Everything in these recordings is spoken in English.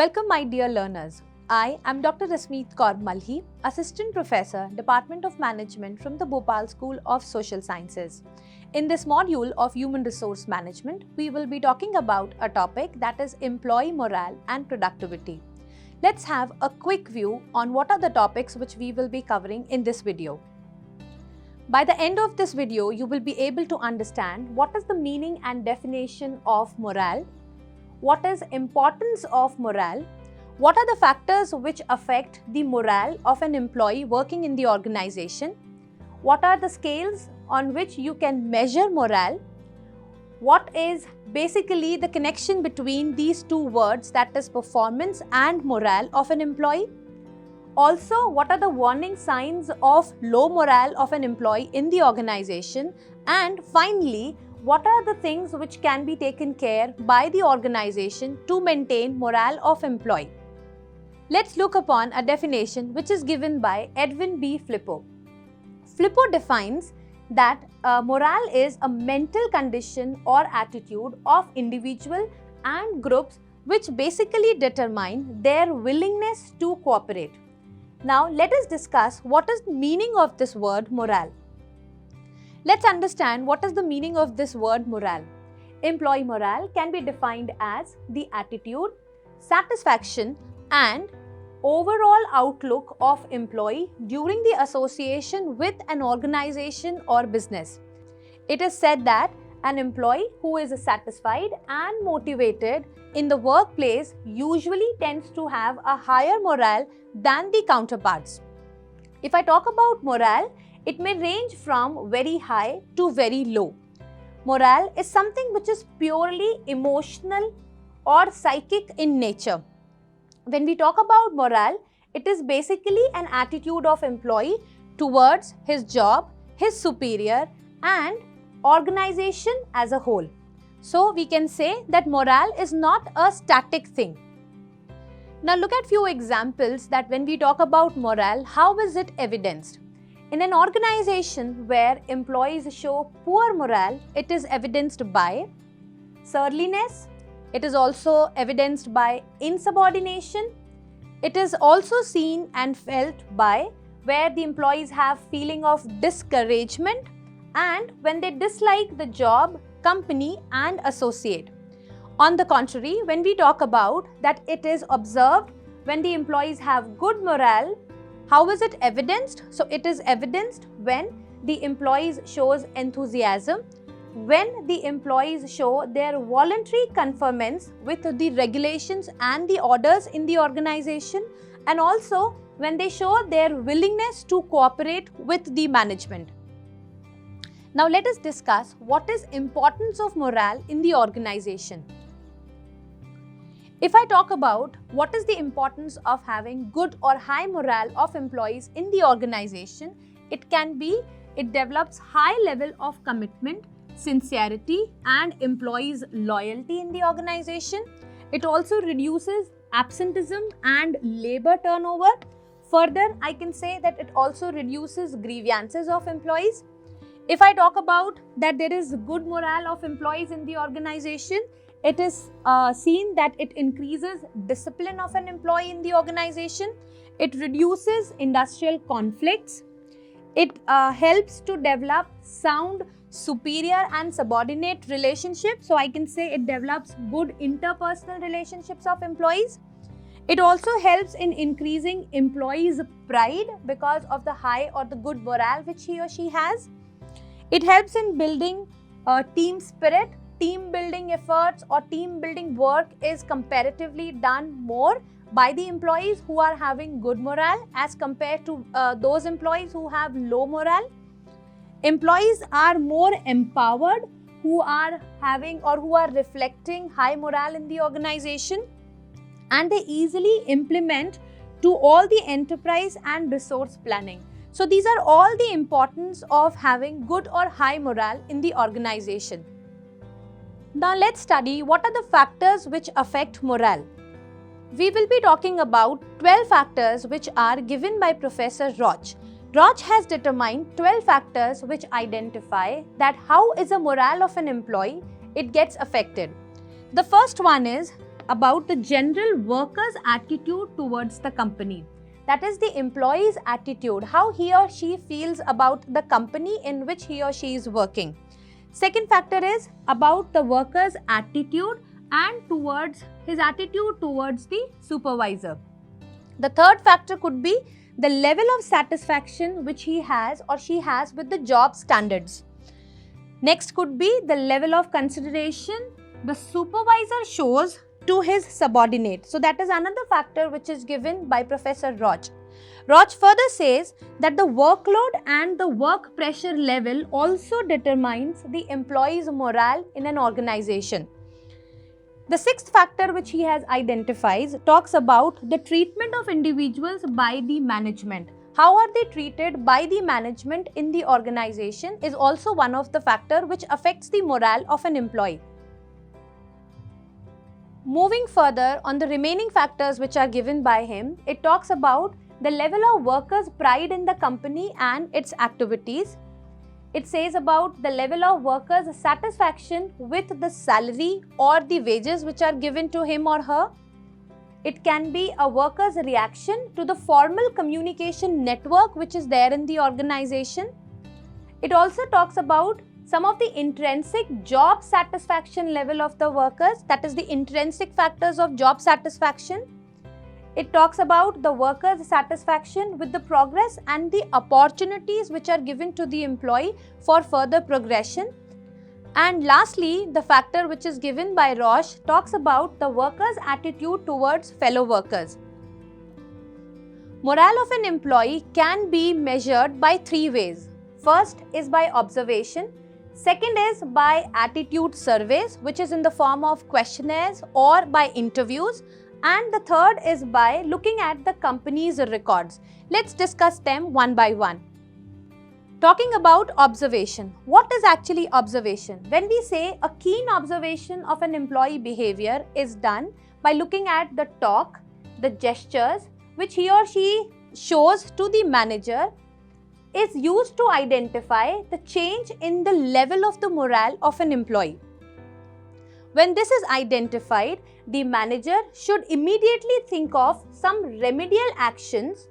Welcome my dear learners. I am Dr. Rasmeet Kaur Malhi, Assistant Professor, Department of Management from the Bhopal School of Social Sciences. In this module of Human Resource Management, we will be talking about a topic that is employee morale and productivity. Let's have a quick view on what are the topics which we will be covering in this video. By the end of this video, you will be able to understand what is the meaning and definition of morale, what is importance of morale, what are the factors which affect the morale of an employee working in the organization, what are the scales on which you can measure morale, what is basically the connection between these two words, that is performance and morale of an employee. Also, what are the warning signs of low morale of an employee in the organization, and finally, what are the things which can be taken care by the organization to maintain morale of employee. Let's look upon a definition which is given by Edwin B. Flippo. Flippo defines that morale is a mental condition or attitude of individual and groups which basically determine their willingness to cooperate. Now let us discuss what is the meaning of this word morale. Let's understand what is the meaning of this word morale. Employee morale can be defined as the attitude, satisfaction and overall outlook of employee during the association with an organization or business. It is said that an employee who is satisfied and motivated in the workplace usually tends to have a higher morale than the counterparts. If I talk about morale, it may range from very high to very low. Morale is something which is purely emotional or psychic in nature. When we talk about morale, it is basically an attitude of employee towards his job, his superior and organization as a whole. So we can say that morale is not a static thing. Now look at few examples that when we talk about morale, how is it evidenced? In an organization where employees show poor morale, it is evidenced by surliness. It is also evidenced by insubordination. It is also seen and felt by where the employees have feeling of discouragement and when they dislike the job, company and associate. On the contrary, when we talk about that it is observed when the employees have good morale, how is it evidenced? So it is evidenced when the employees shows enthusiasm, when the employees show their voluntary conformance with the regulations and the orders in the organization, and also when they show their willingness to cooperate with the management. Now let us discuss what is importance of morale in the organization. If I talk about what is the importance of having good or high morale of employees in the organization, it can be, it develops high level of commitment, sincerity and employees' loyalty in the organization. It also reduces absenteeism and labor turnover. Further, I can say that it also reduces grievances of employees. If I talk about that there is good morale of employees in the organization, it is seen that it increases discipline of an employee in the organization. It reduces industrial conflicts. It helps to develop sound superior and subordinate relationships. So I can say it develops good interpersonal relationships of employees. It also helps in increasing employees' pride because of the high or the good morale which he or she has. It helps in building team spirit. Team building efforts or team building work is comparatively done more by the employees who are having good morale as compared to those employees who have low morale. Employees are more empowered who are having or who are reflecting high morale in the organization, and they easily implement to all the enterprise and resource planning. So these are all the importance of having good or high morale in the organization. Now let's study what are the factors which affect morale. We will be talking about 12 factors which are given by Professor Roch. Roch has determined 12 factors which identify that how is the morale of an employee it gets affected. The first one is about the general worker's attitude towards the company. That is the employee's attitude, how he or she feels about the company in which he or she is working. Second factor is about the worker's attitude and towards his attitude towards the supervisor. The third factor could be the level of satisfaction which he has or she has with the job standards. Next could be the level of consideration the supervisor shows to his subordinate. So that is another factor which is given by Professor Roch. Roch further says that the workload and the work pressure level also determines the employee's morale in an organization. The sixth factor which he has identified talks about the treatment of individuals by the management. How are they treated by the management in the organization is also one of the factors which affects the morale of an employee. Moving further on the remaining factors which are given by him, it talks about the level of workers' pride in the company and its activities. It says about the level of workers' satisfaction with the salary or the wages which are given to him or her. It can be a worker's reaction to the formal communication network which is there in the organization. It also talks about some of the intrinsic job satisfaction level of the workers, that is the intrinsic factors of job satisfaction. It talks about the worker's satisfaction with the progress and the opportunities which are given to the employee for further progression. And lastly, the factor which is given by Roch talks about the worker's attitude towards fellow workers. Morale of an employee can be measured by three ways. First is by observation. Second is by attitude surveys, which is in the form of questionnaires or by interviews. And the third is by looking at the company's records. Let's discuss them one by one. Talking about observation. What is actually observation? When we say a keen observation of an employee behavior is done by looking at the talk, the gestures which he or she shows to the manager, is used to identify the change in the level of the morale of an employee. When this is identified, the manager should immediately think of some remedial actions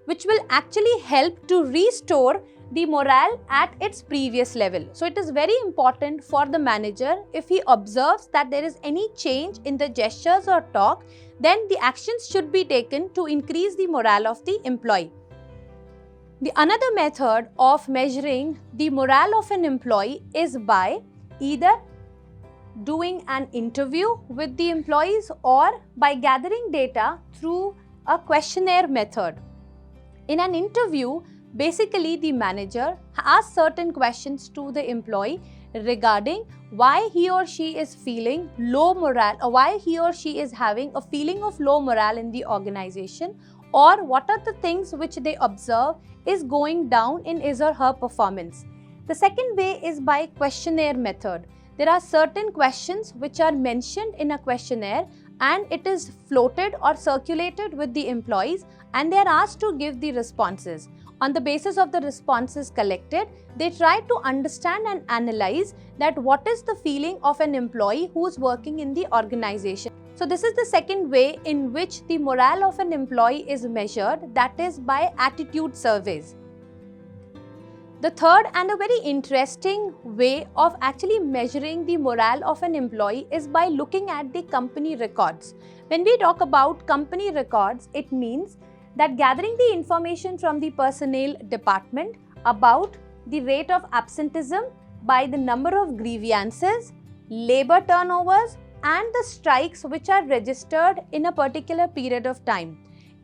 which will actually help to restore the morale at its previous level. So it is very important for the manager, if he observes that there is any change in the gestures or talk, then the actions should be taken to increase the morale of the employee. The another method of measuring the morale of an employee is by either doing an interview with the employees or by gathering data through a questionnaire method. In an interview, basically the manager asks certain questions to the employee regarding why he or she is feeling low morale or why he or she is having a feeling of low morale in the organization, or what are the things which they observe is going down in his or her performance. The second way is by questionnaire method. There are certain questions which are mentioned in a questionnaire and it is floated or circulated with the employees and they are asked to give the responses. On the basis of the responses collected, they try to understand and analyze that what is the feeling of an employee who is working in the organization. So this is the second way in which the morale of an employee is measured, that is by attitude surveys. The third and a very interesting way of actually measuring the morale of an employee is by looking at the company records. When we talk about company records, it means that gathering the information from the personnel department about the rate of absenteeism by the number of grievances, labor turnovers, and the strikes which are registered in a particular period of time.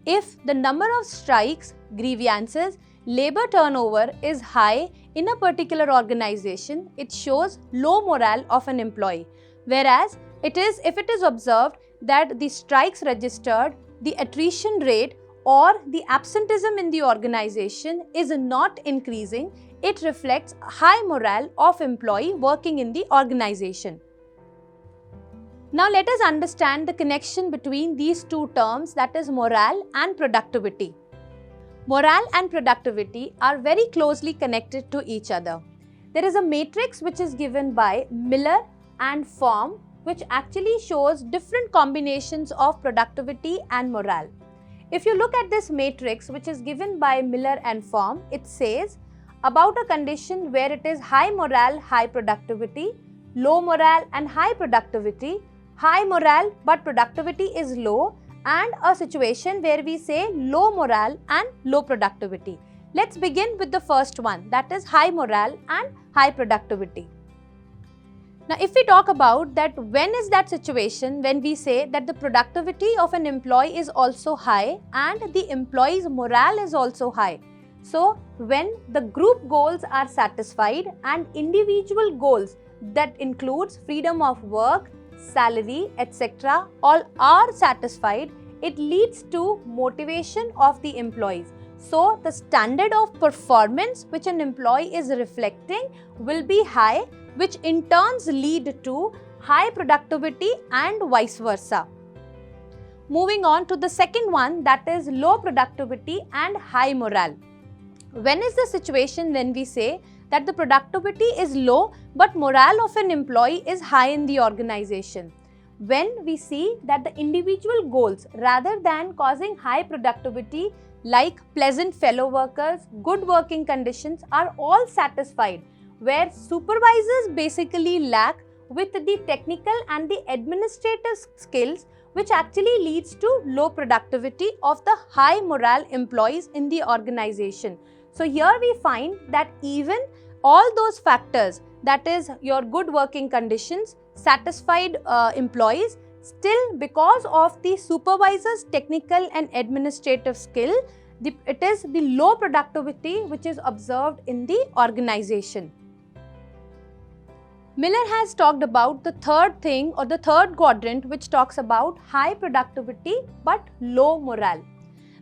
If the number of strikes, grievances, labor turnover is high in a particular organization, it shows low morale of an employee. Whereas if it is observed that the strikes registered, the attrition rate or the absenteeism in the organization is not increasing, it reflects high morale of employee working in the organization. Now let us understand the connection between these two terms, that is morale and productivity. Morale and productivity are very closely connected to each other. There is a matrix which is given by Miller and Form which actually shows different combinations of productivity and morale. If you look at this matrix, which is given by Miller and Form, it says about a condition where it is high morale, high productivity, low morale and high productivity, high morale but productivity is low, and a situation where we say low morale and low productivity. Let's begin with the first one, that is high morale and high productivity. Now, if we talk about that, when is that situation when we say that the productivity of an employee is also high and the employee's morale is also high? So, when the group goals are satisfied and individual goals that includes freedom of work, salary, etc. all are satisfied, it leads to motivation of the employees. So, the standard of performance which an employee is reflecting will be high, which in turns lead to high productivity and vice versa. Moving on to the second one, that is low productivity and high morale. When is the situation when we say that the productivity is low but morale of an employee is high in the organization? When we see that the individual goals, rather than causing high productivity like pleasant fellow workers, good working conditions, are all satisfied, where supervisors basically lack with the technical and the administrative skills, which actually leads to low productivity of the high morale employees in the organization. So here we find that even all those factors, that is your good working conditions, satisfied employees, still because of the supervisor's technical and administrative skill, it is the low productivity which is observed in the organization. Miller has talked about the third thing, or the third quadrant, which talks about high productivity but low morale.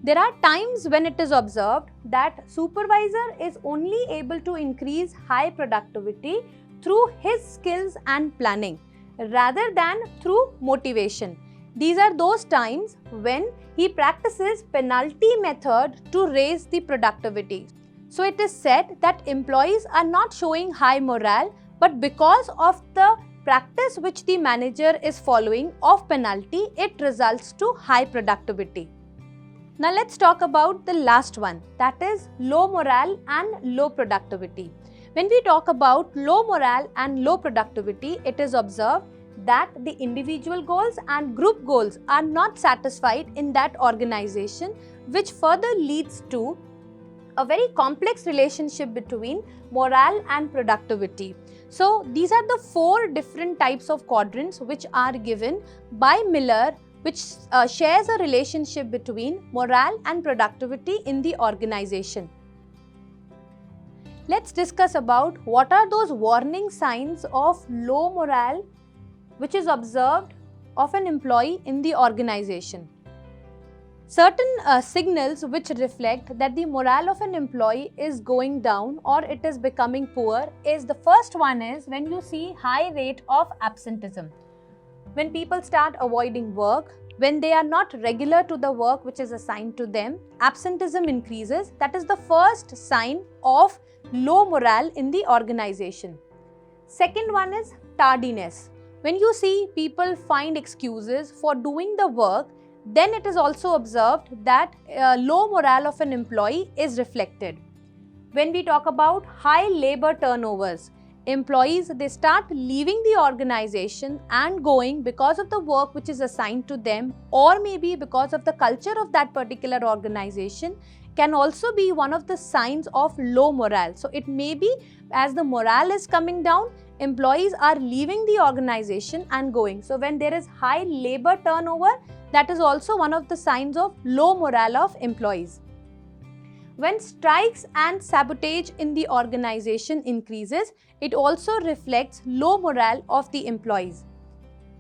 There are times when it is observed that supervisor is only able to increase high productivity through his skills and planning rather than through motivation. These are those times when he practices penalty method to raise the productivity. So it is said that employees are not showing high morale, but because of the practice which the manager is following of penalty, it results to high productivity. Now let's talk about the last one, that is low morale and low productivity. When we talk about low morale and low productivity, it is observed that the individual goals and group goals are not satisfied in that organization, which further leads to a very complex relationship between morale and productivity. So these are the four different types of quadrants which are given by Miller, which shares a relationship between morale and productivity in the organization. Let's discuss about what are those warning signs of low morale which is observed of an employee in the organization. Certain signals which reflect that the morale of an employee is going down or it is becoming poor is, the first one is when you see high rate of absenteeism. When people start avoiding work, when they are not regular to the work which is assigned to them, absenteeism increases. That is the first sign of low morale in the organization. Second one is tardiness. When you see people find excuses for doing the work, then it is also observed that low morale of an employee is reflected. When we talk about high labor turnovers, employees, they start leaving the organization and going because of the work which is assigned to them, or maybe because of the culture of that particular organization, can also be one of the signs of low morale. So it may be as the morale is coming down, employees are leaving the organization and going. So when there is high labor turnover, that is also one of the signs of low morale of employees. When strikes and sabotage in the organization increases, it also reflects low morale of the employees.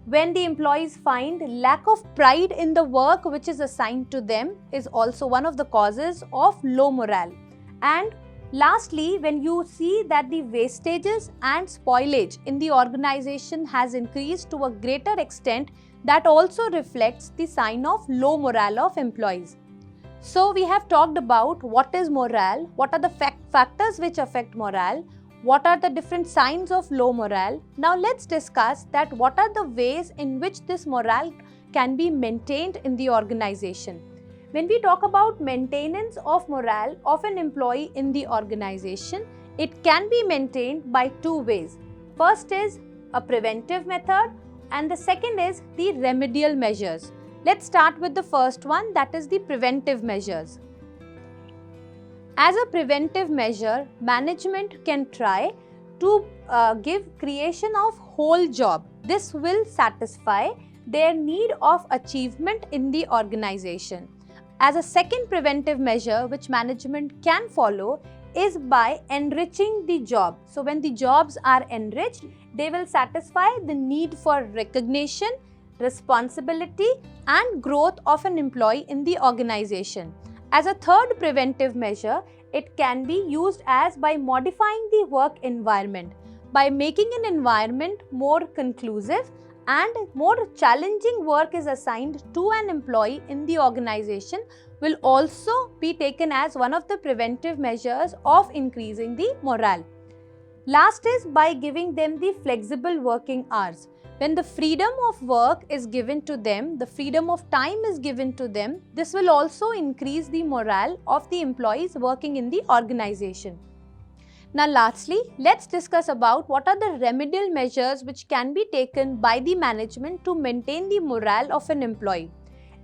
When the employees find lack of pride in the work which is assigned to them is also one of the causes of low morale. And lastly, when you see that the wastages and spoilage in the organization has increased to a greater extent, that also reflects the sign of low morale of employees. So we have talked about what is morale, what are the factors which affect morale, What are the different signs of low morale? Now let's discuss that what are the ways in which this morale can be maintained in the organization. When we talk about maintenance of morale of an employee in the organization, it can be maintained by two ways. First is a preventive method and the second is the remedial measures. Let's start with the first one, that is the preventive measures. As a preventive measure, management can try to give creation of whole job. This will satisfy their need of achievement in the organization. As a second preventive measure which management can follow is by enriching the job. So when the jobs are enriched, they will satisfy the need for recognition, responsibility and growth of an employee in the organization. As a third preventive measure, it can be used as by modifying the work environment, by making an environment more conclusive and more challenging work is assigned to an employee in the organization will also be taken as one of the preventive measures of increasing the morale. Last is by giving them the flexible working hours. When the freedom of work is given to them, the freedom of time is given to them, this will also increase the morale of the employees working in the organization. Now lastly, let's discuss about what are the remedial measures which can be taken by the management to maintain the morale of an employee.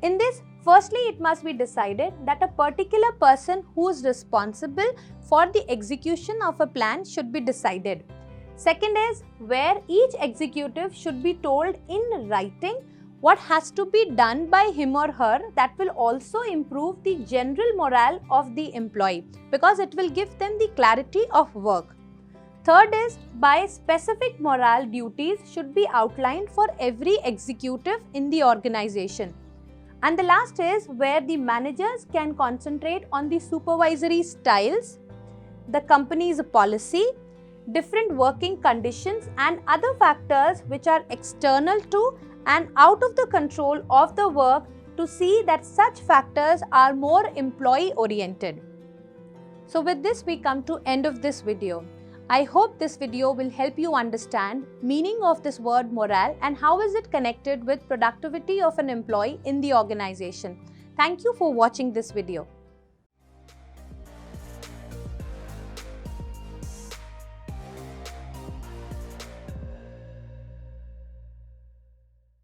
In this, firstly, it must be decided that a particular person who is responsible for the execution of a plan should be decided. Second is where each executive should be told in writing what has to be done by him or her. That will also improve the general morale of the employee because it will give them the clarity of work. Third is by specific morale duties should be outlined for every executive in the organization. And the last is where the managers can concentrate on the supervisory styles, the company's policy, different working conditions and other factors which are external to and out of the control of the work to see that such factors are more employee oriented. So with this we come to end of this video. I hope this video will help you understand meaning of this word morale and how is it connected with productivity of an employee in the organization. Thank you for watching this video.